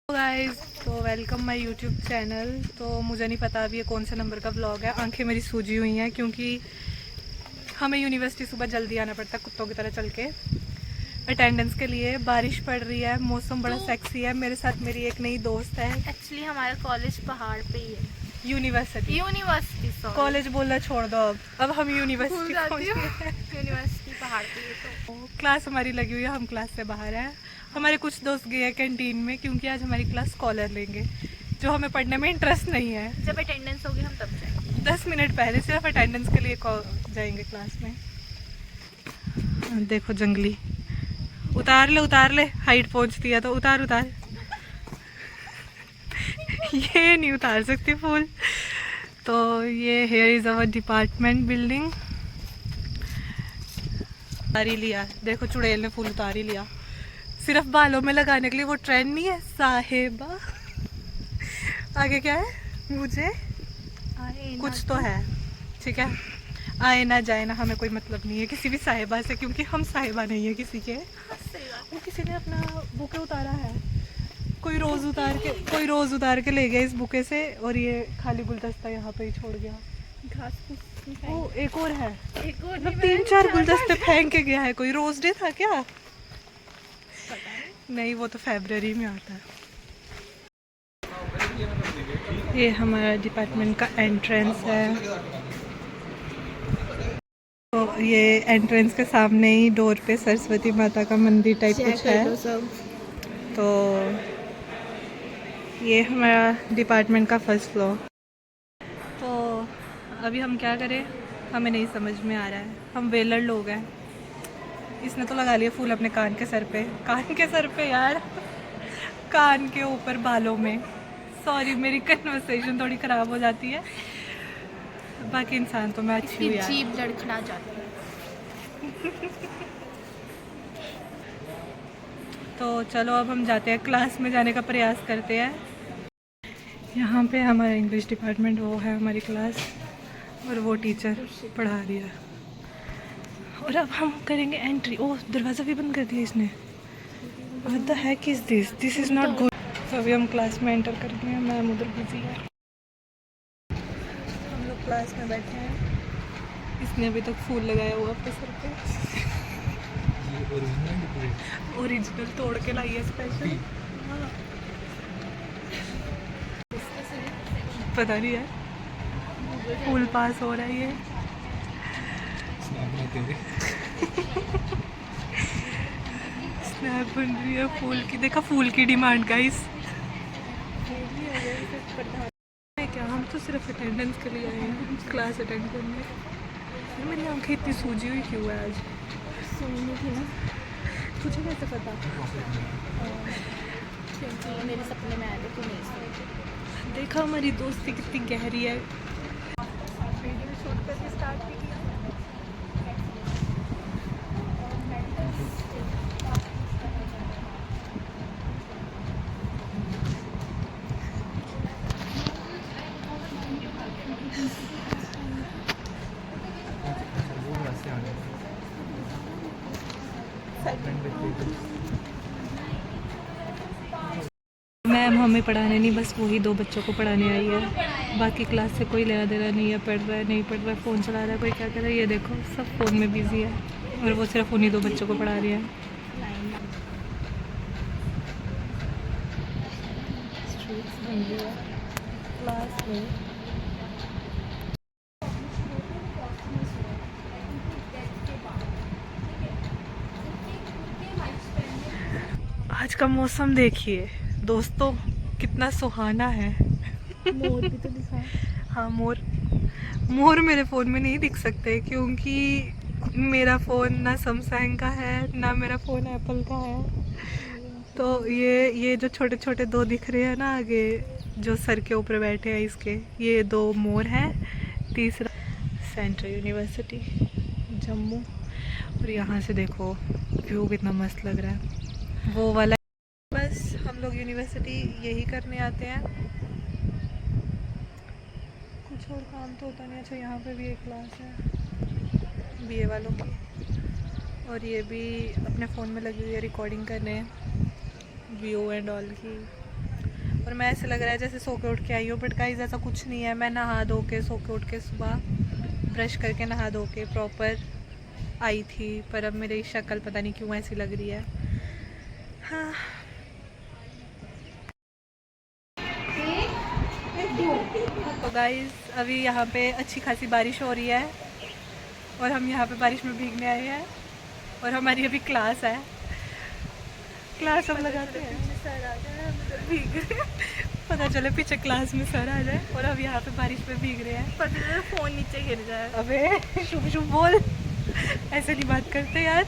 Guys, तो welcome my YouTube channel. तो मुझे नहीं पता अभी ये कौन से नंबर का व्लॉग है। आंखें मेरी सूजी हुई हैं क्योंकि हमें यूनिवर्सिटी सुबह जल्दी आना पड़ता है कुत्तों की तरह चल के अटेंडेंस के लिए। बारिश पड़ रही है, मौसम बड़ा सेक्सी है। मेरे साथ मेरी एक नई दोस्त है। एक्चुअली हमारा कॉलेज पहाड़ पे ही है। यूनिवर्सिटी कॉलेज बोलना छोड़ दो। अब हम यूनिवर्सिटी यूनिवर्सिटी पहाड़ पे है। तो क्लास हमारी लगी हुई है, हम क्लास से बाहर हैं। हमारे कुछ दोस्त गए हैं कैंटीन में क्योंकि आज हमारी क्लास स्कॉलर लेंगे, जो हमें पढ़ने में इंटरेस्ट नहीं है। जब अटेंडेंस होगी हम तब जाएंगे। 10 मिनट पहले सिर्फ अटेंडेंस के लिए जाएंगे क्लास में। देखो जंगली, उतार ले, हाइट पहुंचती है तो उतार। ये नहीं उतार सकती फूल। तो ये here is our department building. उतार ही लिया, देखो चुड़ैल ने फूल उतार ही लिया। सिर्फ बालों में लगाने के लिए, वो ट्रेंड नहीं है साहेबा। आगे क्या है, मुझे कुछ तो है, ठीक है। आए ना जाए ना, हमें कोई मतलब नहीं है किसी भी साहिबा से, क्योंकि हम साहिबा नहीं है किसी के। वो किसी ने अपना बुके उतारा है, कोई रोज़ उतार के ले गया इस बुके से, और ये खाली गुलदस्ता यहाँ पे ही छोड़ गया। घास ओ एक और है, मतलब 3-4 गुलदस्ते फेंक के गया है। कोई रोज डे था क्या? नहीं, वो तो फरवरी में आता है। ये हमारा डिपार्टमेंट का एंट्रेंस है। तो ये एंट्रेंस के सामने ही डोर पे सरस्वती माता का मंदिर टाइप कुछ है। तो ये हमारा डिपार्टमेंट का फर्स्ट फ्लोर। तो अभी हम क्या करें, हमें नहीं समझ में आ रहा है। हम वेलर लोग हैं। इसने तो लगा लिया फूल अपने कान के सर पे यार, कान के ऊपर बालों में। सॉरी, मेरी कन्वर्सेशन थोड़ी ख़राब हो जाती है। बाकी इंसान तो मैं अच्छी हूँ यार। जीभ लड़खड़ा जाती है। तो चलो अब हम जाते हैं, क्लास में जाने का प्रयास करते हैं। यहाँ पे हमारा इंग्लिश डिपार्टमेंट, वो है हमारी क्लास, और वो टीचर पढ़ा रही है। और अब हम करेंगे एंट्री। ओह, दरवाज़ा भी बंद कर दिया इसने। What the heck is this is not good. तो अभी हम क्लास में एंटर कर गए हैं। मैम उधर बिजी है, हम लोग क्लास में बैठे हैं। इसने अभी तक फूल लगाया हुआ अपने सर पे। ओरिजिनल तोड़ के लाई है स्पेशल। पता नहीं है, फूल पास हो रहा है ये। स्नैप बन रही है फूल की। देखा, फूल की डिमांड गाइस। क्या, हम तो सिर्फ अटेंडेंस के लिए आए हैं, क्लास अटेंड करने। मेरी आंखें इतनी सूजी हुई क्यों है आज? सोनी थी ना, तुझे कैसे पता? क्योंकि मेरे सपने में आए थे, तू नहीं सोई। देखा, हमारी दोस्ती कितनी गहरी है। वीडियो शूट करके स्टार्ट भी किया। मैम हमें पढ़ाने नहीं, बस वही 2 बच्चों को पढ़ाने आई है। बाकी क्लास से कोई लेना देना नहीं है। पढ़ रहा है, नहीं पढ़ रहा है, फ़ोन चला रहा है, कोई क्या कर रहा है। ये देखो, सब फ़ोन में बिजी है, और वो सिर्फ उन्हीं 2 बच्चों को पढ़ा रही है। क्लास में आज का मौसम देखिए दोस्तों, कितना सुहाना है। मोर भी तो दिखा। हाँ, मोर मेरे फ़ोन में नहीं दिख सकते, क्योंकि मेरा फ़ोन ना सैमसंग का है, ना मेरा फ़ोन एप्पल का है। तो ये जो छोटे छोटे 2 दिख रहे हैं ना आगे, जो सर के ऊपर बैठे हैं, इसके ये 2 मोर हैं। तीसरा सेंट्रल यूनिवर्सिटी जम्मू। और यहाँ से देखो व्यू कितना मस्त लग रहा है, वो वाला। बस हम लोग यूनिवर्सिटी यही करने आते हैं, कुछ और काम तो होता नहीं। अच्छा, यहाँ पे भी एक क्लास है बीए वालों की। और ये भी अपने फ़ोन में लगी हुई है रिकॉर्डिंग करने, व्यू एंड ऑल की। और मैं ऐसे लग रहा है जैसे सो के उठ के आई हूँ, बट गाइस ऐसा कुछ नहीं है। मैं नहा धो के सो के उठ के सुबह ब्रश करके नहा धो के प्रॉपर आई थी, पर अब मेरी शक्ल पता नहीं क्यों ऐसी लग रही है। हाँ। तो गाइस अभी यहाँ पे अच्छी खासी बारिश हो रही है और हम यहाँ पे बारिश में भीगने आए हैं और हमारी अभी क्लास है। क्लास हम लगाते हैं, भीग रहे हैं। पता चले पीछे क्लास में सर आ जाए और अब यहाँ पे बारिश में भीग रहे हैं। पता चले फ़ोन नीचे गिर जाए। अबे शुभ शुभ बोल, ऐसे नहीं बात करते यार।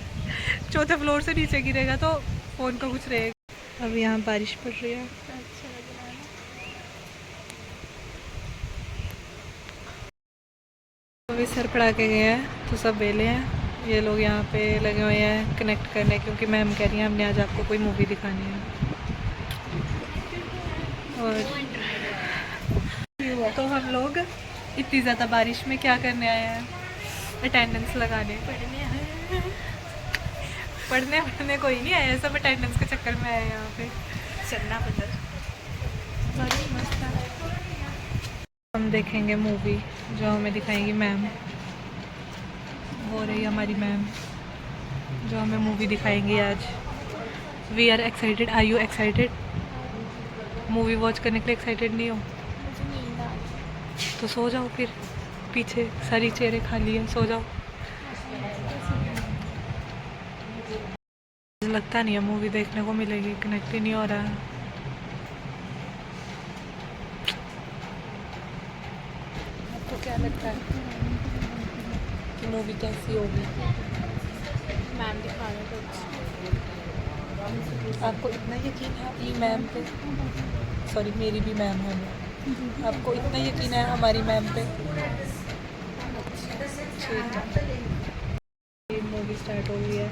चौथे फ्लोर से नीचे गिरेगा तो फ़ोन का कुछ रहेगा। अब यहाँ बारिश पड़ रही है। अच्छा लग रहा है ना। अभी सर पढ़ा के गए हैं तो सब बेले हैं। ये लोग यहाँ पे लगे हुए हैं कनेक्ट करने, क्योंकि मैम कह रही हैं हमने आज आपको कोई मूवी दिखानी है। और तो हम लोग इतनी ज़्यादा बारिश में क्या करने आए हैं, अटेंडेंस लगाने। पढ़ने कोई नहीं आया, सब अटेंडेंस के चक्कर में आए हैं यहाँ पे। चलना बदल। बारिश मस्त है। हम देखेंगे मूवी जो हमें दिखाएंगी मैम। हो रही हमारी मैम जो हमें मूवी दिखाएंगी आज। We are excited. Are you excited? Movie watch करने के लिए एक्साइटेड नहीं हो मुझे नींद आ रही तो सो जाओ फिर, पीछे सारी चेयरें खाली है, सो जाओ। लगता नहीं है मूवी देखने को मिलेगी, कनेक्ट ही नहीं हो रहा है। आपको क्या लगता है कि मूवी कैसी होगी? मैम दिखा रहे कुछ। आपको इतना यकीन है अपनी मैम पे? सॉरी मेरी भी मैम है। आपको इतना यकीन है हमारी मैम पे? ठीक है, मूवी स्टार्ट हो गई है।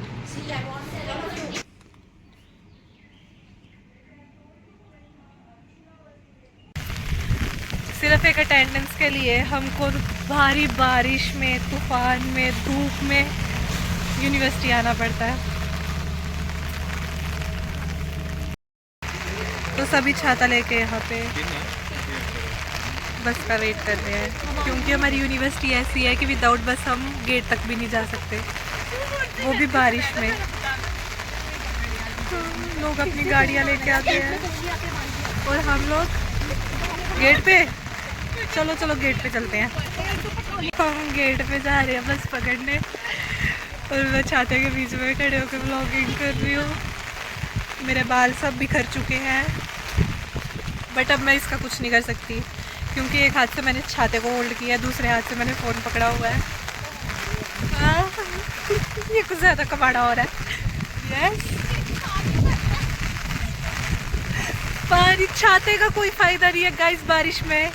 सिर्फ एक अटेंडेंस के लिए हमको भारी बारिश में, तूफान में, धूप में यूनिवर्सिटी आना पड़ता है। तो सभी छाता लेके यहाँ पे बस का वेट कर रहे हैं, क्योंकि हमारी यूनिवर्सिटी ऐसी है कि विदाउट बस हम गेट तक भी नहीं जा सकते, वो भी बारिश में। तो लोग अपनी गाड़ियाँ लेके आते हैं और हम लोग गेट पे, चलो चलो गेट पे चलते हैं। हम गेट पे जा रहे हैं बस पकड़ने, और मैं छाते के बीच में खड़े होकर व्लॉगिंग कर रही हूँ। मेरे बाल सब बिखर चुके हैं, बट अब मैं इसका कुछ नहीं कर सकती, क्योंकि एक हाथ से मैंने छाते को होल्ड किया, दूसरे हाथ से मैंने फ़ोन पकड़ा हुआ है। ये कुछ ज़्यादा कबाड़ा हो रहा है। यस, बारिश, छाते का कोई फ़ायदा नहीं है गाइस बारिश में।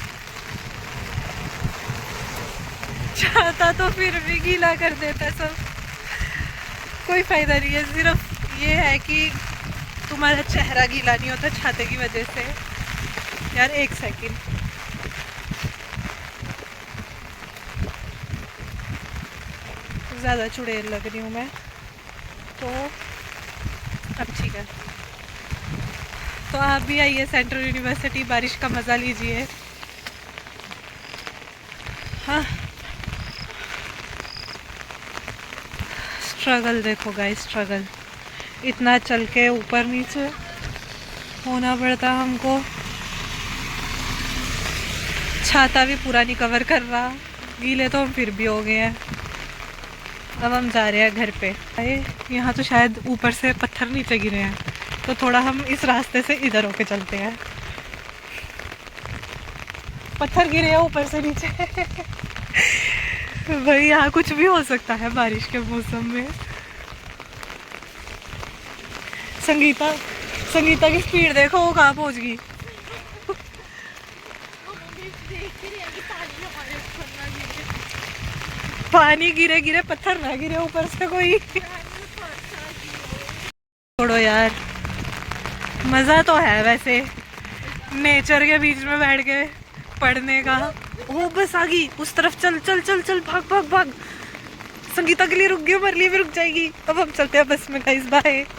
छाता तो फिर भी गीला कर देता है सब, कोई फ़ायदा नहीं है। सिर्फ ये है कि तुम्हारा चेहरा गीला नहीं होता छाते की वजह से। यार एक सेकंड, ज़्यादा चुड़ैल लग रही हूँ मैं तो। अब ठीक है, तो आप भी आइए सेंट्रल यूनिवर्सिटी, बारिश का मज़ा लीजिए। हाँ, स्ट्रगल देखो गाइस, स्ट्रगल इतना चल के ऊपर नीचे होना पड़ता हमको। छाता भी पूरा नहीं कवर कर रहा, गीले तो हम फिर भी हो गए हैं। अब हम जा रहे हैं घर पे। यहाँ तो शायद ऊपर से पत्थर नीचे गिरे हैं, तो थोड़ा हम इस रास्ते से इधर होके चलते हैं। पत्थर गिरे हैं ऊपर से नीचे। भाई यहाँ कुछ भी हो सकता है बारिश के मौसम में। संगीता की स्पीड देखो, वो कहाँ पहुँच गई। पानी गिरे गिरे, पत्थर ना गिरे ऊपर से कोई। छोड़ो यार, मज़ा तो है वैसे नेचर के बीच में बैठ के पढ़ने का। ओ बस आ गई उस तरफ, चल चल चल चल, भाग भाग भाग। संगीता के लिए रुक गई हूँ, मेरे लिए भी रुक जाएगी। अब हम चलते हैं बस में गाइस, बाय।